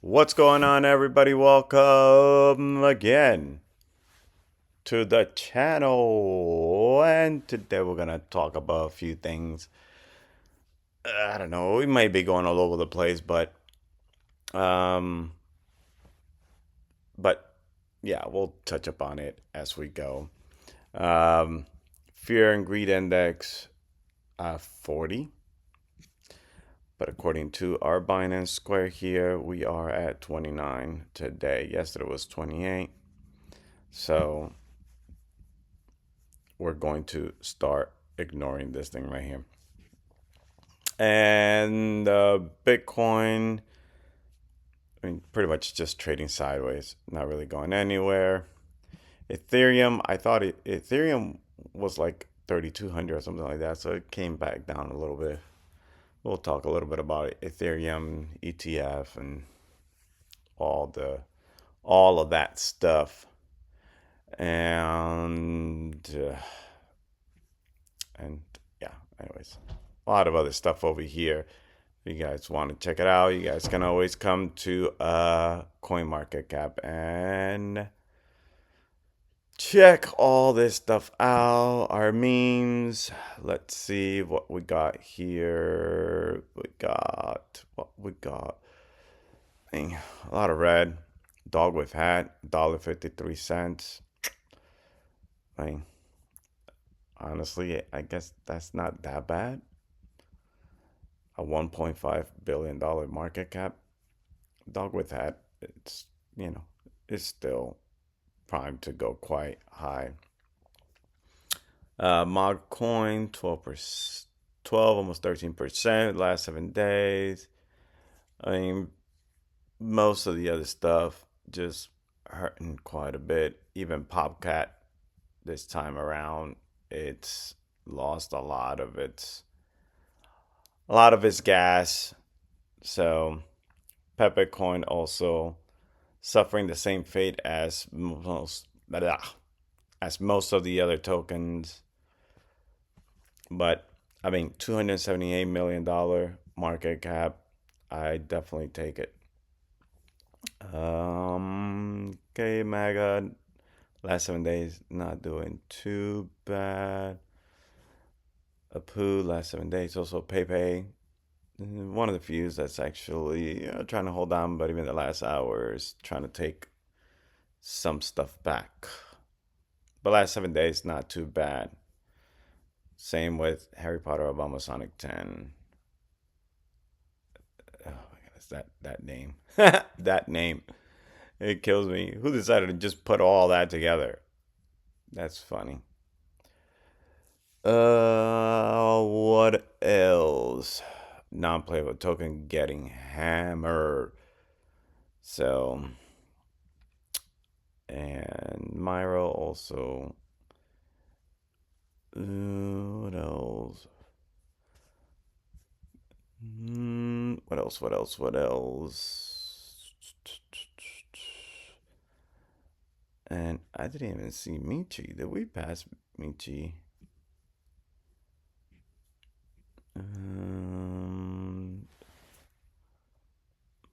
What's going on, everybody? Welcome again to the channel. And today we're gonna talk about a few things. I don't know, we might be going all over the place, um but yeah, we'll touch upon it as we go. Um Fear and greed index 40. But according to our Binance Square here, we are at 29 today. Yesterday was 28. So we're going to start ignoring this thing right here. And Bitcoin, I mean, pretty much just trading sideways, not really going anywhere. Ethereum, I thought Ethereum was like 3,200 or something like that, so it came back down a little bit. We'll talk a little bit about Ethereum ETF and all the all of that stuff. And and yeah, anyways, a lot of other stuff over here. If you guys want to check it out, you guys can always come to CoinMarketCap and check all this stuff out. Our memes. Let's see what we got here. We got a lot of red. Dog with hat, $1.53. I mean, honestly, I guess that's not that bad. A $1.5 billion market cap. Dog with hat, it's still primed to go quite high. Mod coin 12%, 12 almost 13% last 7 days. I mean, most of the other stuff just hurting quite a bit. Even Popcat this time around, it's lost a lot of its gas. So Pepecoin also suffering the same fate as most of the other tokens. But I mean, $278 million market cap. I definitely take it. Okay, Maga. Last 7 days, not doing too bad. Apu, last 7 days, also Pepe. One of the few that's actually trying to hold on, but even the last hour is trying to take some stuff back. But last 7 days, not too bad. Same with Harry Potter Obama Sonic 10. Oh my goodness, that name. That name. It kills me. Who decided to just put all that together? That's funny. What else? Non-playable token getting hammered. So, and Myro also. What else? What else? What else? What else? And I didn't even see Michi. Did we pass Michi?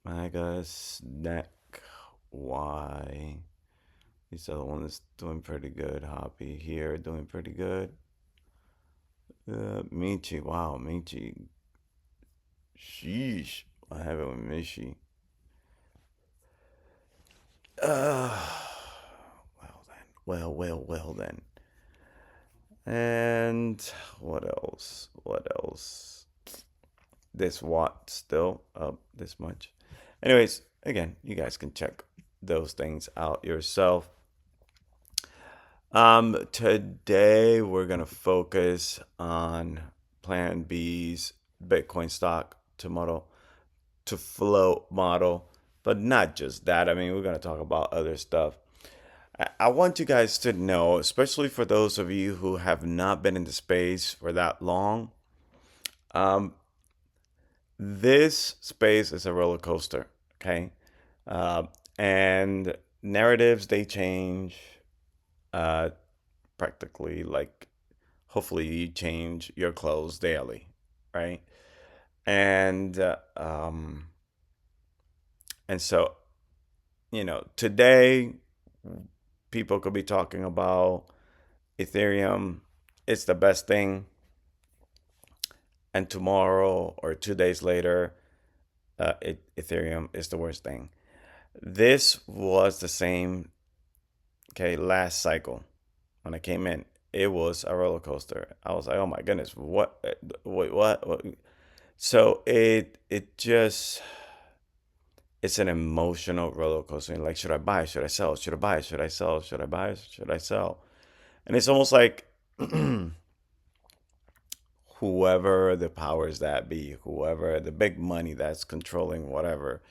Maga Snack Y. These other ones doing pretty good. Hoppy here doing pretty good. Michi, wow, Michi. Sheesh. I have it with Michi. Well then. Well then. And what else? What else? This watt still up this much. Anyways, again, you guys can check those things out yourself. Today we're gonna focus on Plan B's Bitcoin stock to float model, but not just that. I mean, we're gonna talk about other stuff. I want you guys to know, especially for those of you who have not been in the space for that long, um, this space is a roller coaster. Okay, uh, and narratives they change. Uh, Practically like hopefully you change your clothes daily, right? And And so, today people could be talking about Ethereum, it's the best thing, and tomorrow or 2 days later, Ethereum is the worst thing. This was the same, okay, last cycle when I came in. It was a roller coaster. I was like, oh my goodness, what? Wait, what? So it just it's an emotional roller coaster. Like, should I buy? Should I sell? Should I buy? Should I sell? Should I buy? Should I sell? And it's almost like whoever the powers that be, whoever the big money that's controlling whatever,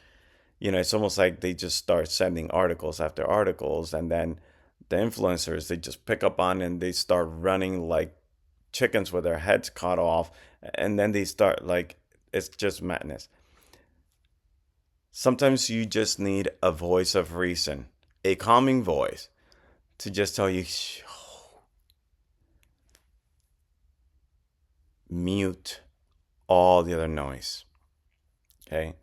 it's almost like they just start sending articles after articles, and then the influencers, they just pick up on and they start running like chickens with their heads cut off, and then they start like it's just madness. Sometimes you just need a voice of reason, a calming voice to just tell you, mute all the other noise. Okay.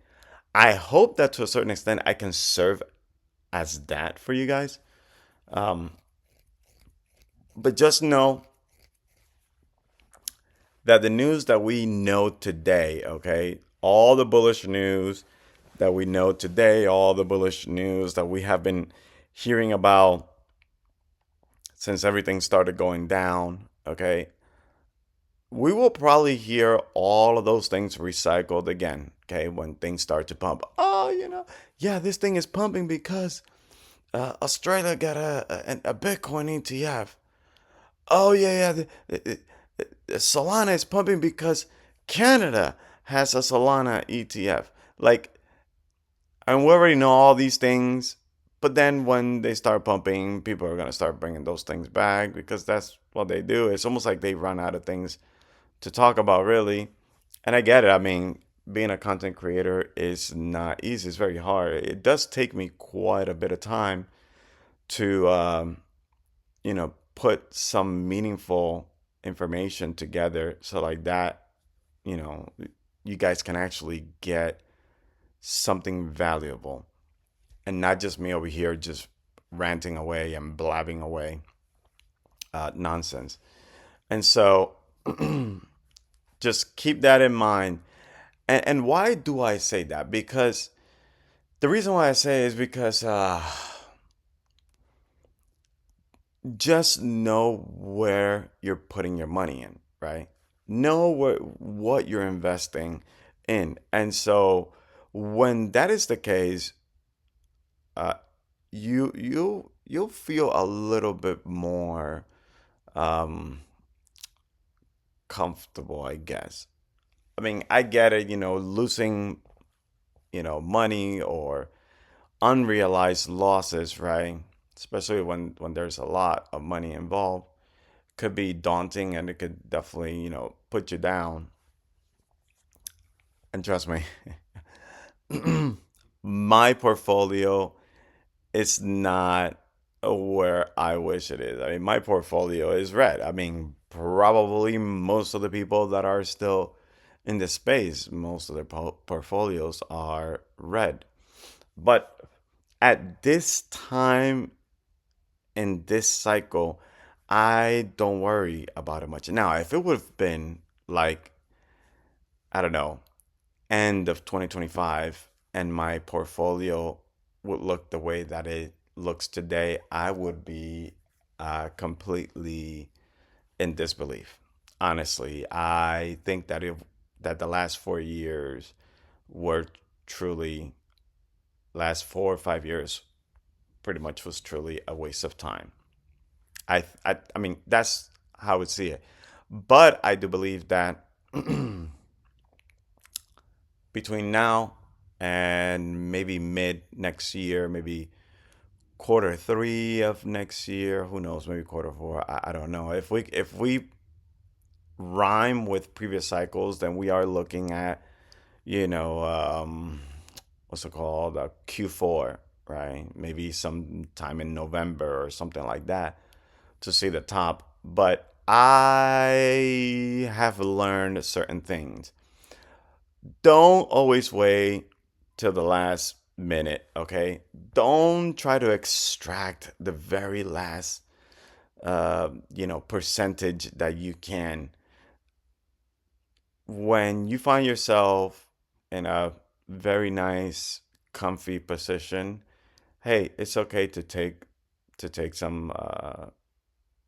I hope that to a certain extent I can serve as that for you guys. Um, but just know that the news that we know today, okay, all the bullish news that we know today, all the bullish news that we have been hearing about since everything started going down, okay, we will probably hear all of those things recycled again, okay, when things start to pump. Oh, yeah, this thing is pumping because Australia got a Bitcoin ETF. Oh, yeah, yeah, the Solana is pumping because Canada has a Solana ETF. Like, and we already know all these things, but then when they start pumping, people are going to start bringing those things back because that's what they do. It's almost like they run out of things to talk about, really. And I get it. I mean, being a content creator is not easy. It's very hard. It does take me quite a bit of time to, put some meaningful information together so like that, you know, you guys can actually get something valuable and not just me over here just ranting away and blabbing away nonsense. And so just keep that in mind. And why do I say that? Because the reason why I say it is because just know where you're putting your money in, right? Know what you're investing in. And so when that is the case, uh, you'll feel a little bit more um, comfortable, I guess. I mean, I get it, losing, money or unrealized losses, right? Especially when there's a lot of money involved, could be daunting and it could definitely, put you down. And trust me, my portfolio is not where I wish it is. I mean, my portfolio is red. I mean, probably most of the people that are still in the space, most of their portfolios are red. But at this time in this cycle, I don't worry about it much. Now, if it would have been like, I don't know, end of 2025 and my portfolio would look the way that it looks today, I would be completely in disbelief. Honestly, I think that the last 4 years were truly, last 4 or 5 years pretty much was truly a waste of time. I mean, that's how I would see it. But I do believe that between now and maybe mid next year, maybe quarter 3 of next year, who knows, maybe quarter 4, I don't know. If we rhyme with previous cycles, then we are looking at, you know, what's it called? Q4, right? Maybe sometime in November or something like that to see the top. But I have learned certain things. Don't always wait till the last minute, okay? Don't try to extract the very last, percentage that you can. When you find yourself in a very nice, comfy position, hey, it's okay to take some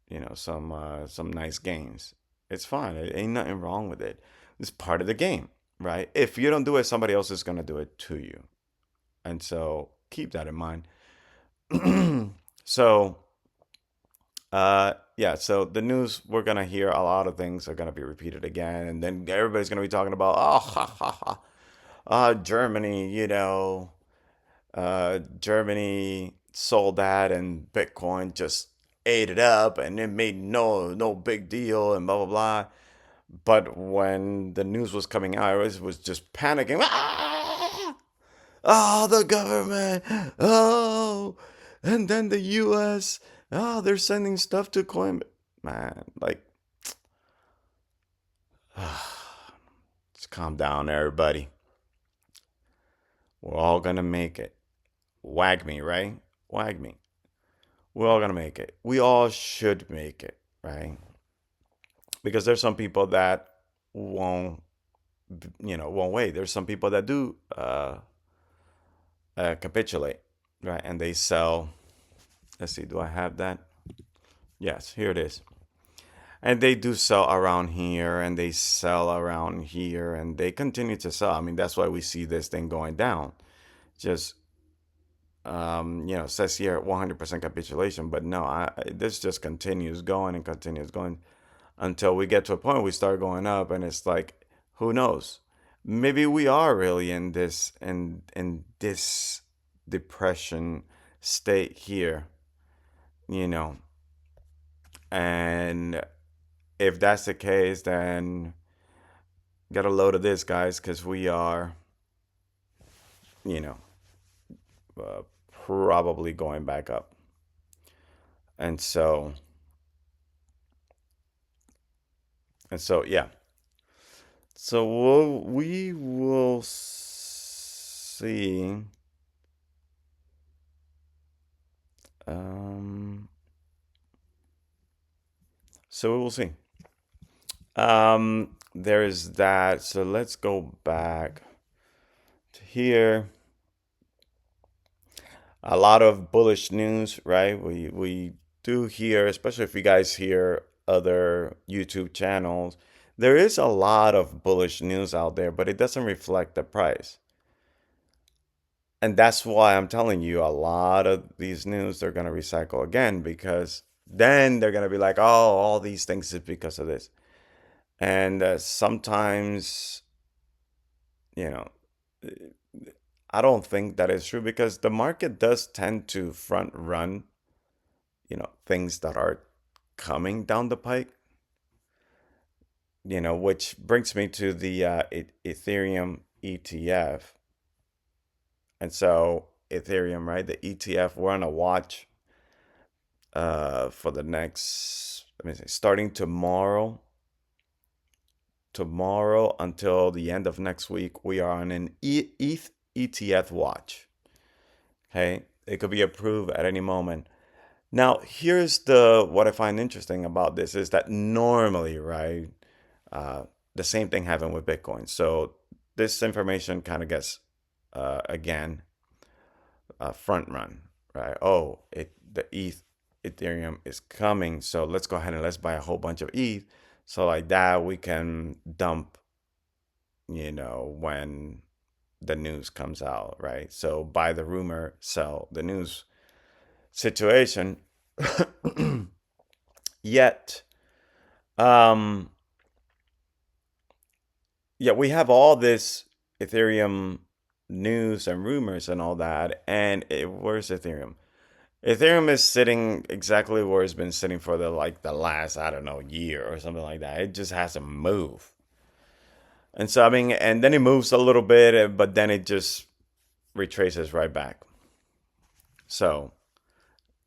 nice games. It's fine. It ain't nothing wrong with it. It's part of the game, right? If you don't do it, somebody else is gonna do it to you, and so keep that in mind. So, yeah. So the news, we're gonna hear a lot of things are gonna be repeated again, and then everybody's gonna be talking about, oh, ha ha ha, Germany, Germany sold that and Bitcoin just ate it up and it made no big deal and blah blah blah. But when the news was coming out, I was just panicking. Ah! Oh, the government. Oh, and then the U.S. Oh, they're sending stuff to Coin. Man, like, just calm down, everybody. We're all gonna make it. Wag me, right? Wag me. We're all gonna make it. We all should make it, right? Because there's some people that won't, won't wait. There's some people that do capitulate, right? And they sell. Let's see, do I have that? Yes, here it is. And they do sell around here, and they sell around here, and they continue to sell. I mean, that's why we see this thing going down. Just says here 100% capitulation, but no, this just continues going and continues going until we get to a point where we start going up, and it's like, who knows? Maybe we are really in this depression state here, you know, and if that's the case, then get a load of this, guys, because we are, you know, probably going back up, and so yeah. So we will see. Um, so we will see. There is that. So let's go back to here. A lot of bullish news, right? We do hear, especially if you guys hear other YouTube channels, there is a lot of bullish news out there, but it doesn't reflect the price. And that's why I'm telling you, a lot of these news they're gonna recycle again, because then they're gonna be like, oh, all these things is because of this. And sometimes, you know, I don't think that is true, because the market does tend to front run, things that are coming down the pike, which brings me to the Ethereum ETF. And so Ethereum, right? The ETF, we're on a watch for the next, let me see, starting tomorrow until the end of next week, we are on an ETH ETF watch. Okay, it could be approved at any moment. Now, here's what I find interesting about this is that normally, right, the same thing happened with Bitcoin. So this information kind of gets again front run, right? Oh, the Ethereum is coming, so let's go ahead and let's buy a whole bunch of ETH. So like that, we can dump, when the news comes out, right? So buy the rumor, sell the news situation. Yet, um, yeah, we have all this Ethereum news and rumors and all that, and where's Ethereum? Ethereum is sitting exactly where it's been sitting for the last, I don't know, year or something like that. It just hasn't moved. And so I mean, and then it moves a little bit, but then it just retraces right back. So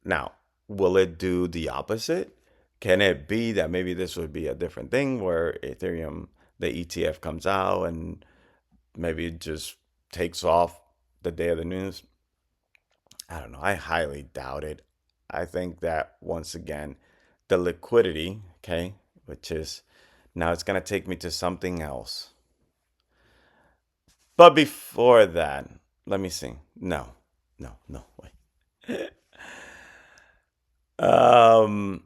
now, will it do the opposite? Can it be that maybe this would be a different thing where Ethereum, the ETF comes out and maybe it just takes off the day of the news. I don't know. I highly doubt it. I think that once again, the liquidity, okay, which is now it's going to take me to something else. But before that, let me see. No, no, wait. Um,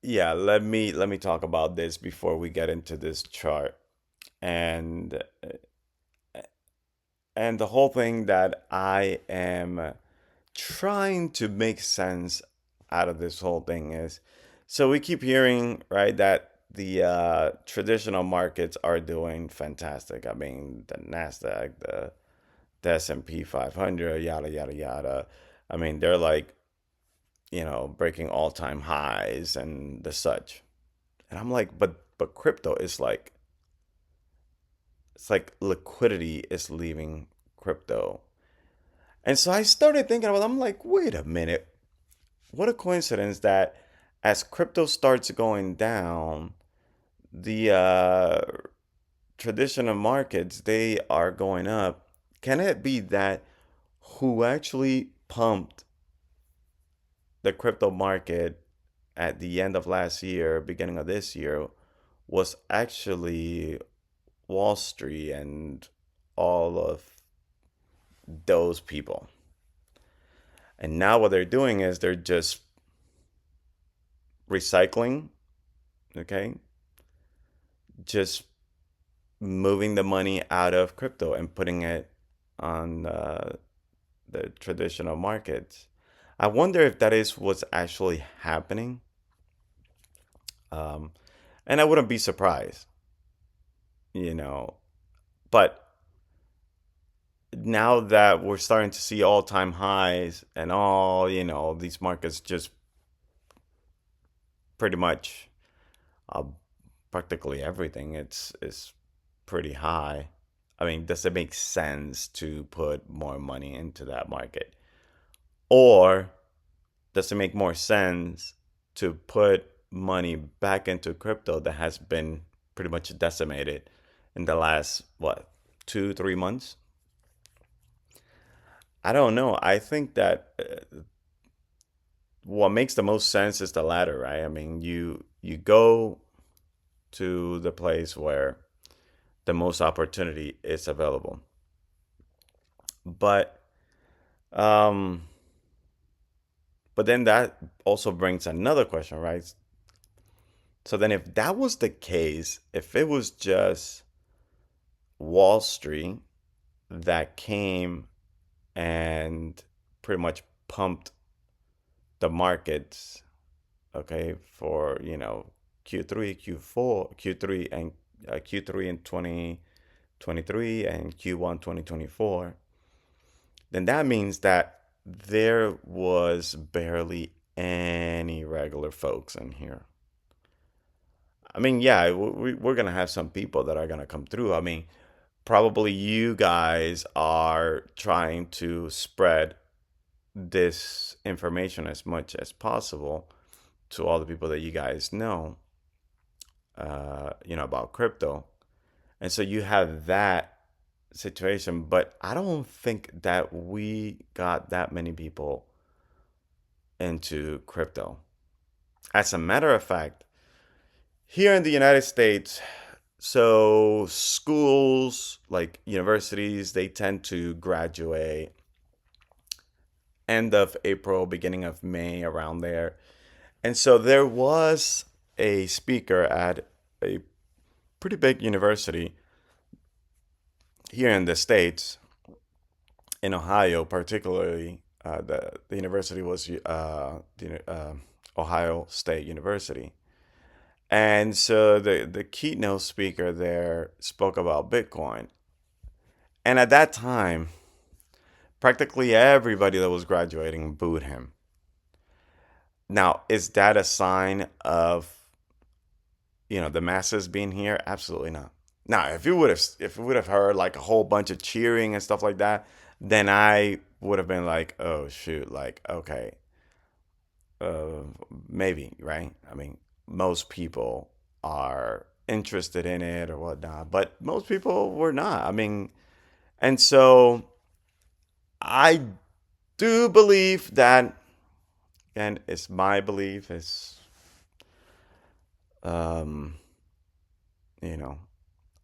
yeah, let me talk about this before we get into this chart. And and the whole thing that I am trying to make sense out of this whole thing is, so we keep hearing, right, that the traditional markets are doing fantastic. I mean, the Nasdaq, the S&P 500, yada yada yada. I mean, they're like, breaking all-time highs and the such. And I'm like, but crypto is like, it's like liquidity is leaving crypto. And so I started thinking about, I'm like, wait a minute. What a coincidence that as crypto starts going down, the traditional markets, they are going up. Can it be that who actually pumped the crypto market at the end of last year, beginning of this year, was actually Wall Street and all of those people? And now what they're doing is they're just recycling, okay? Just moving the money out of crypto and putting it on the traditional markets. I wonder if that is what's actually happening. Um, and I wouldn't be surprised, you know. But now that we're starting to see all-time highs and all, these markets just pretty much, uh, practically everything, it's pretty high. I mean, does it make sense to put more money into that market? Or does it make more sense to put money back into crypto that has been pretty much decimated in the last, what, 2, 3 months? I don't know. I think that what makes the most sense is the latter, right? I mean, you go to the place where the most opportunity is available. But um but then that also brings another question, right? So then if that was the case, if it was just Wall Street that came and pretty much pumped the markets, okay, for, Q3, Q4, Q3 and Q3 in 2023 and Q1 2024, then that means that there was barely any regular folks in here. I mean, yeah, we're going to have some people that are going to come through. I mean, probably you guys are trying to spread this information as much as possible to all the people that you guys know, about crypto. And so you have that situation, but I don't think that we got that many people into crypto. As a matter of fact, here in the United States, so schools like universities, they tend to graduate end of April, beginning of May, around there. And so there was a speaker at a pretty big university here in the States, in Ohio, particularly. The university was Ohio State University. And so the keynote speaker there spoke about Bitcoin. And at that time, practically everybody that was graduating booed him. Now, is that a sign of, the masses being here? Absolutely not. Now, if we would have heard like a whole bunch of cheering and stuff like that, then I would have been like, oh shoot, like, okay, uh, maybe, right? I mean, most people are interested in it or whatnot, but most people were not. I mean, and so I do believe that, and it's my belief, is, um, you know,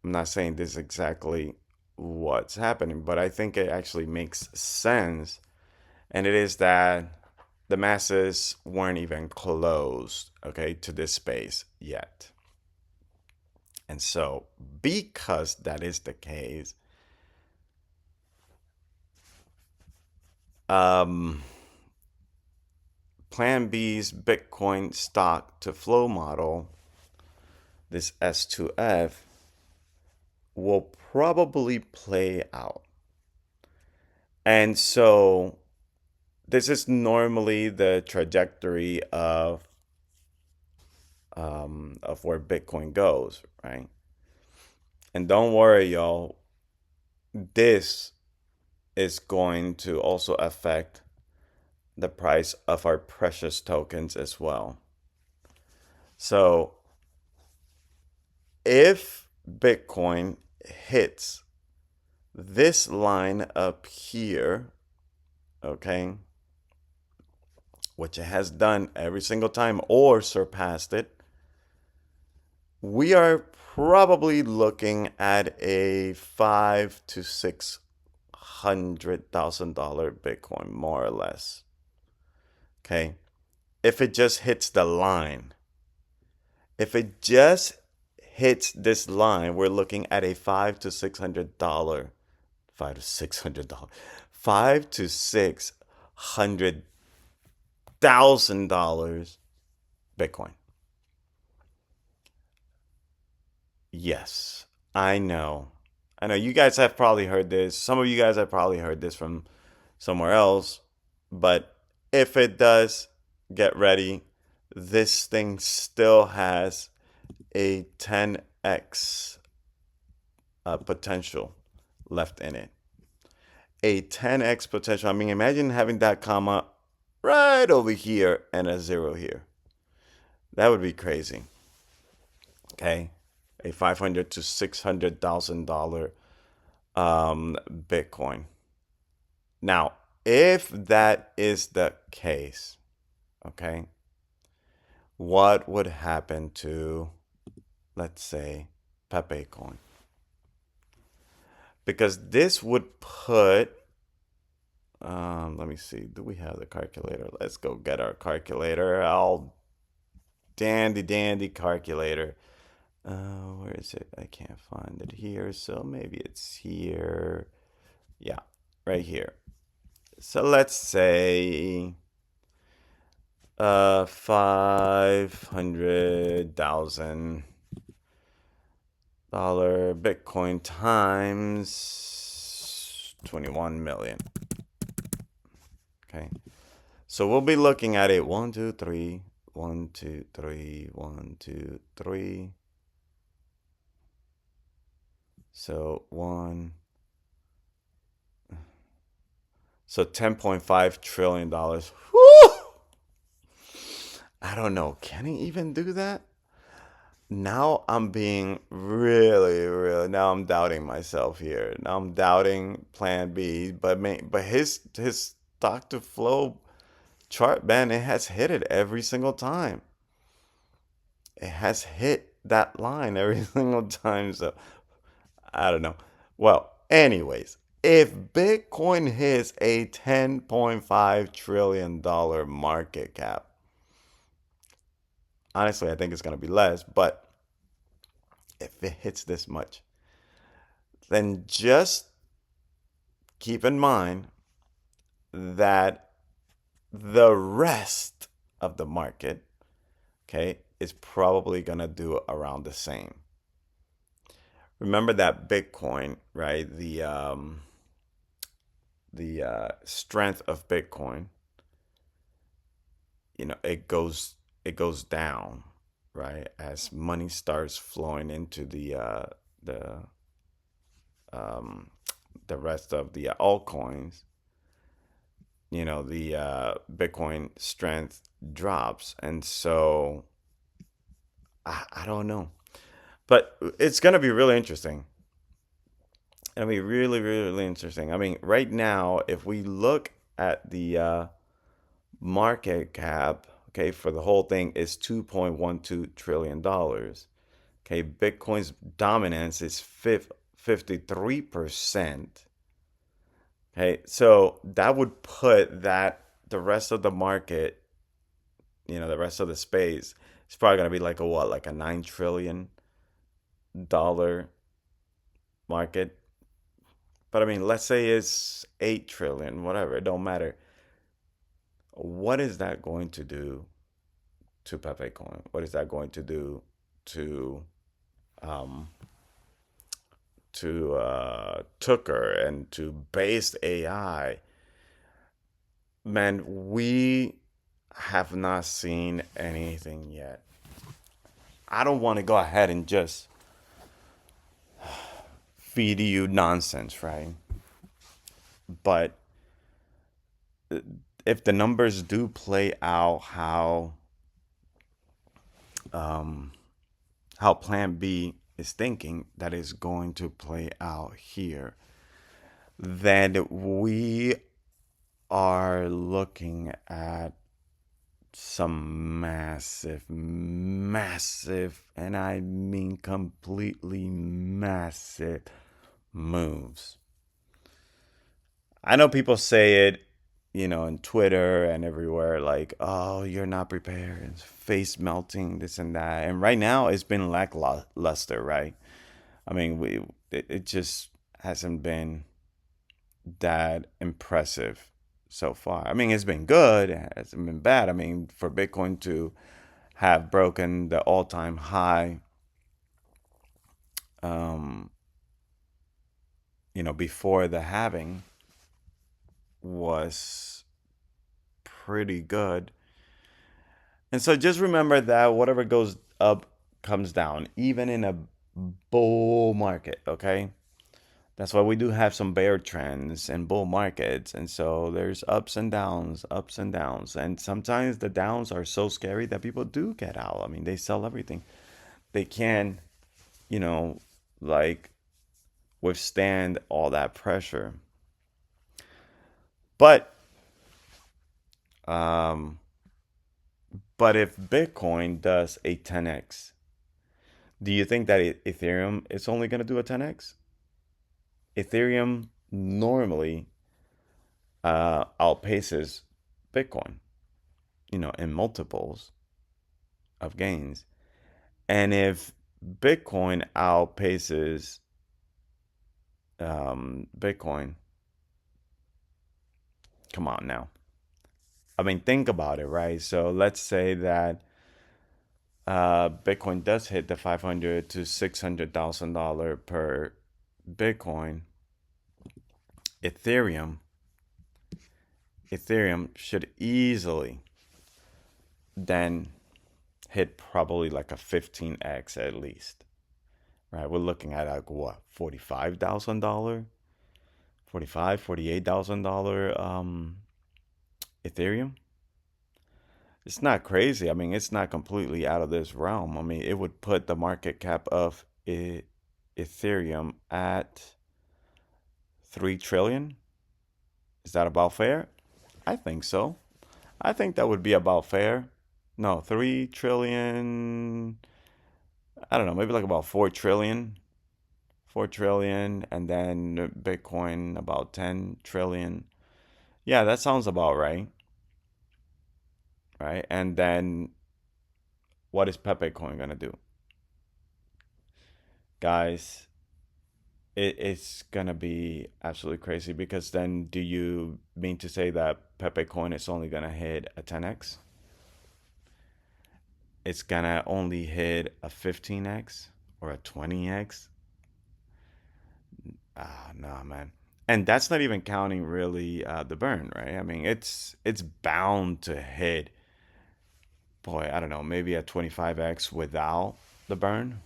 I'm not saying this is exactly what's happening, but I think it actually makes sense. And it is that the masses weren't even close, okay, to this space yet. And so, because that is the case, um, Plan B's Bitcoin stock to flow model, this S2F, will probably play out. And so, this is normally the trajectory of where Bitcoin goes, right? And don't worry, y'all. This is going to also affect the price of our precious tokens as well. So if Bitcoin hits this line up here, okay, which it has done every single time or surpassed it, we are probably looking at a $500,000 to $600,000 Bitcoin, more or less. Okay, if it just hits the line, if it just hits this line, we're looking at a $500,000 to $600,000, $500,000 to $600,000, $500,000 to $600,000 Bitcoin. Yes, I know. I know you guys have probably heard this. Some of you guys have probably heard this from somewhere else. But if it does, get ready. This thing still has a 10x potential left in it. A 10x potential. I mean, imagine having that comma right over here and a zero here. That would be crazy. Okay, a $500,000 to $600,000 Bitcoin. Now, if that is the case, okay, what would happen to, let's say, Pepecoin? Because this would put, let me see, do we have the calculator? Let's go get our calculator. All dandy dandy calculator. Where is it? I can't find it here, so maybe it's here. Yeah, right here. So let's say 500,000 Bitcoin times 21 million. Okay, so we'll be looking at it 1 2 3 1 2 3 1 2 3. So $10.5 trillion. Woo! I don't know. Can he even do that? Now I'm being really. Now I'm doubting myself here. Now I'm doubting Plan B. But his stock to flow chart, man, it has hit it every single time. It has hit that line every single time. So I don't know. Well, anyways, if Bitcoin hits a $10.5 trillion market cap, honestly, I think it's going to be less, but if it hits this much, then just keep in mind that the rest of the market, okay, is probably going to do around the same. Remember that Bitcoin, right? The strength of Bitcoin, it goes down, right, as money starts flowing into the um, the rest of the altcoins. The Bitcoin strength drops, and so I don't know, but it's gonna be really interesting. It'll be really, really, really interesting. I mean, right now, if we look at the market cap, okay, for the whole thing is $2.12 trillion. Okay, Bitcoin's dominance is 53%. Okay, so that would put that the rest of the market, the rest of the space, it's probably gonna be like a what, like a $9 trillion market. But I mean, let's say it's 8 trillion, whatever, it don't matter. What is that going to do to Pepecoin? What is that going to do to um Tucker and to Based AI? Man, we have not seen anything yet. I don't want to go ahead and just feed you nonsense, right? But if the numbers do play out um, how Plan B is thinking that is going to play out here, then we are looking at some massive, massive, and I mean completely massive moves. I know people say it, in Twitter and everywhere, like, oh, you're not prepared, it's face melting, this and that. And right now, it's been lackluster, right? I mean, it just hasn't been that impressive so far. I mean, it's been good, it hasn't been bad. I mean, for Bitcoin to have broken the all-time high, um, before the halving was pretty good. And so just remember that whatever goes up comes down, even in a bull market, okay? That's why we do have some bear trends and bull markets. And so there's ups and downs, ups and downs. And sometimes the downs are so scary that people do get out. I mean, they sell everything. They can, you know, like withstand all that pressure. But um but if Bitcoin does a 10x, do you think that Ethereum is only going to do a 10x? Ethereum normally outpaces Bitcoin, in multiples of gains. And if Bitcoin outpaces Bitcoin, come on now. I mean, think about it, right? So let's say that Bitcoin does hit the 500 to $600,000 per Bitcoin. Ethereum, Ethereum should easily then hit probably like a 15x at least, right? We're looking at like what, $45,000, 48,000 Ethereum. It's not crazy. I mean, it's not completely out of this realm. I mean, it would put the market cap of Ethereum at 3 trillion. Is that about fair? I think so. I think that would be about fair. No, 3 trillion. I don't know, maybe like about 4 trillion. 4 trillion, and then Bitcoin about 10 trillion. Yeah, that sounds about right. Right? And then what is Pepecoin going to do? Guys, it's going to be absolutely crazy, because then do you mean to say that Pepecoin is only going to hit a 10x? It's going to only hit a 15x or a 20x? Ah, no, man. And that's not even counting really the burn, right? I mean, it's bound to hit, boy, I don't know, maybe a 25x without the burn.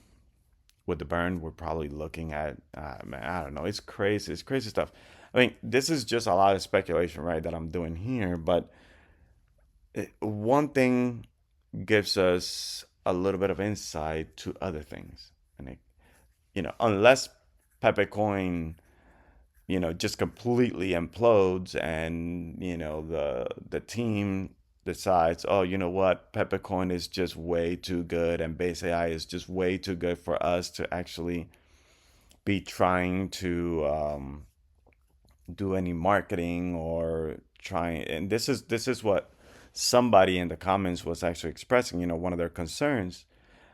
With the burn, we're probably looking at, man, I don't know. It's crazy. It's crazy stuff. I mean, this is just a lot of speculation, right, that I'm doing here. But one thing gives us a little bit of insight to other things. And, unless Pepecoin just completely implodes, and the team decides, oh, you know what, Pepecoin is just way too good, and base AI is just way too good for us to actually be trying to do any marketing or trying. And this is what somebody in the comments was actually expressing, one of their concerns.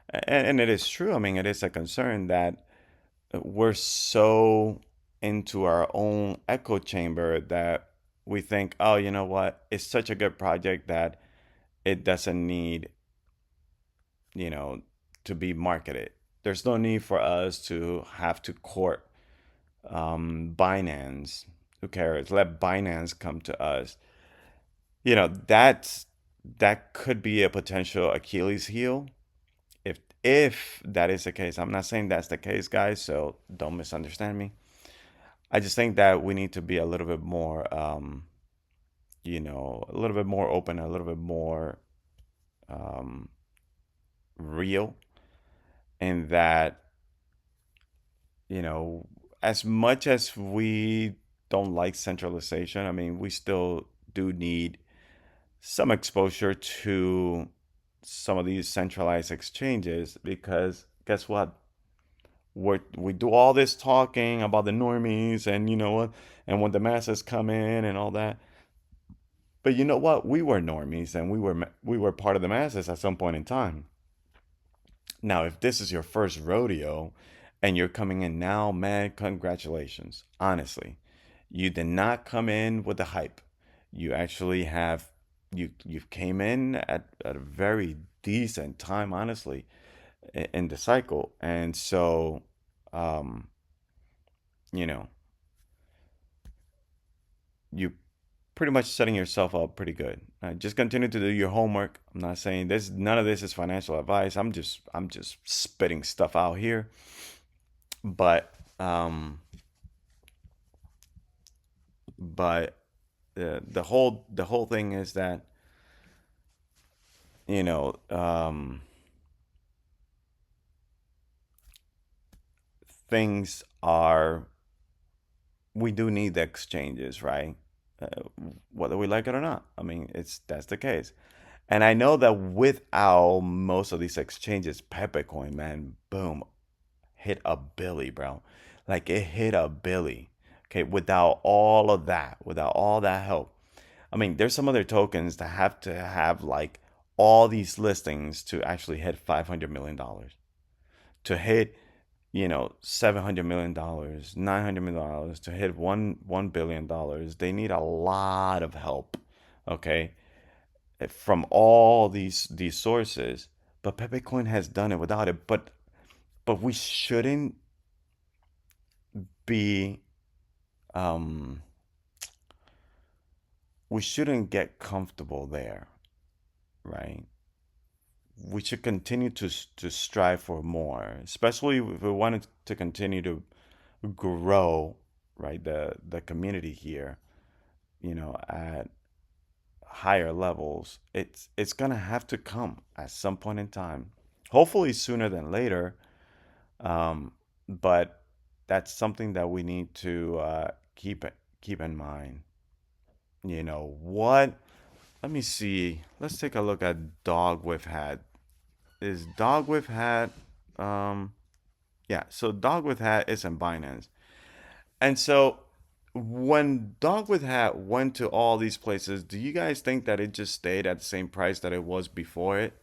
And it is true. I mean, it is a concern that we're so into our own echo chamber that we think, oh, you know what, it's such a good project that it doesn't need, you know, to be marketed. There's no need for us to have to court Binance. Who cares? Let Binance come to us. That could be a potential Achilles heel if that is the case. I'm not saying that's the case, guys, so don't misunderstand me. I just think that we need to be a little bit more, a little bit more open, a little bit more um, real, in that, you know, as much as we don't like centralization, I mean, we still do need some exposure to some of these centralized exchanges, because guess what? We do all this talking about the normies, and you know what, and when the masses come in and all that. But you know what? We were normies, and we were part of the masses at some point in time. Now, if this is your first rodeo and you're coming in now, man, congratulations. Honestly, you did not come in with the hype. You actually have you came in at a very decent time, honestly, in the cycle. And so, um, you know, you pretty much setting yourself up pretty good. Just continue to do your homework. I'm not saying this. None of this is financial advice. I'm just spitting stuff out here. But but the whole thing is that, you know things are, we do need the exchanges, right? Uh, Whether we like it or not. I mean, that's the case. And I know that without most of these exchanges, Pepecoin, man, boom, hit a billy, bro. Like, it hit a billy. Okay, without all of that, without all that help. I mean, there's some other tokens that have to have like all these listings to actually hit $500 million. To hit, $700 million, $900 million, to hit $1 billion, they need a lot of help. Okay, from all these sources. But Pepecoin has done it without it. But be um we shouldn't get comfortable there, right? We should continue to strive for more, especially if we wanted to continue to grow, right? The community here, at higher levels. It's gonna have to come at some point in time, hopefully sooner than later. Um, but that's something that we need to keep in mind. You know what? Let me see. Let's take a look at Dog with Hat. Is Dog with Hat? Um, yeah. So Dog with Hat is in Binance, and so when Dog with Hat went to all these places, do you guys think that it just stayed at the same price that it was before it?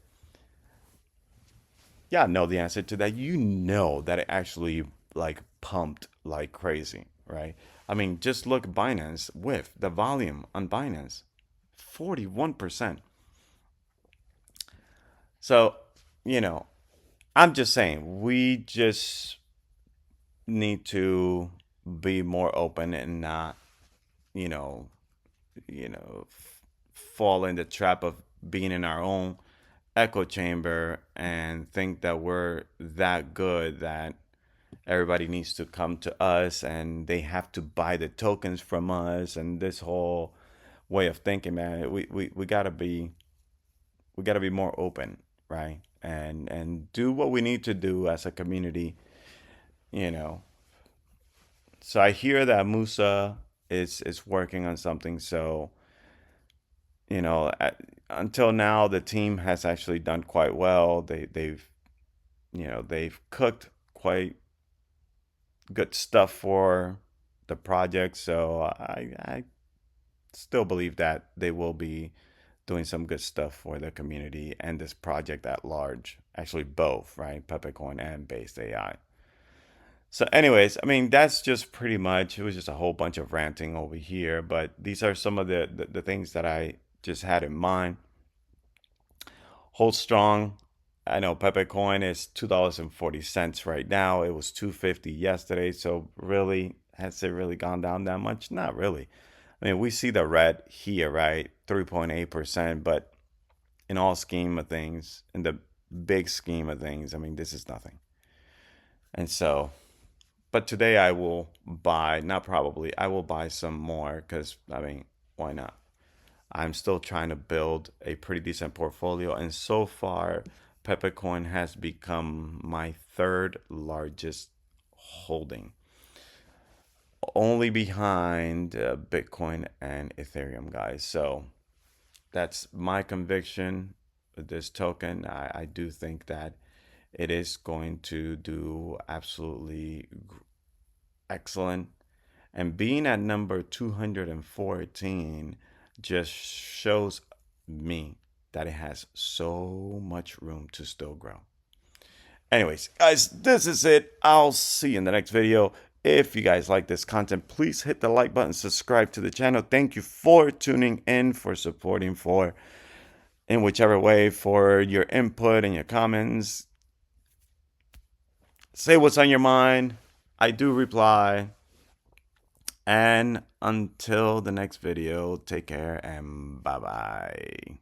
Yeah, no, the answer to that. You know that it actually like pumped like crazy, right? I mean, just look Binance with the volume on Binance, 41%. So, you know, I'm just saying we just need to be more open and not, you know, fall in the trap of being in our own echo chamber and think that we're that good that everybody needs to come to us and they have to buy the tokens from us, and this whole way of thinking, man. We gotta be more open, right? And do what we need to do as a community, you know So I hear that Musa is working on something. So until now, the team has actually done quite well. They've cooked quite good stuff for the project. So I still believe that they will be doing some good stuff for the community and this project at large. Actually, both, right? Pepecoin and Based AI. So, anyways, I mean, that's just pretty much, it was just a whole bunch of ranting over here. But these are some of the things that I just had in mind. Hold strong. I know Pepecoin is $2.40 right now. It was 2.50 yesterday. So, really, has it really gone down that much? Not really. I mean, we see the red here, right? 3.8%. But in all scheme of things, in the big scheme of things, I mean, this is nothing. And so, but today I will buy, not probably, I will buy some more because, I mean, why not? I'm still trying to build a pretty decent portfolio. And so far, Pepecoin has become my third largest holding, only behind Bitcoin and Ethereum, guys. So that's my conviction with this token. I do think that it is going to do absolutely excellent. And being at number 214 just shows me that it has so much room to still grow. Anyways, guys, this is it. I'll see you in the next video. If you guys like this content, please hit the like button, subscribe to the channel. Thank you for tuning in, for supporting, for in whichever way, for your input and your comments. Say what's on your mind. I do reply. And until the next video, take care and bye-bye.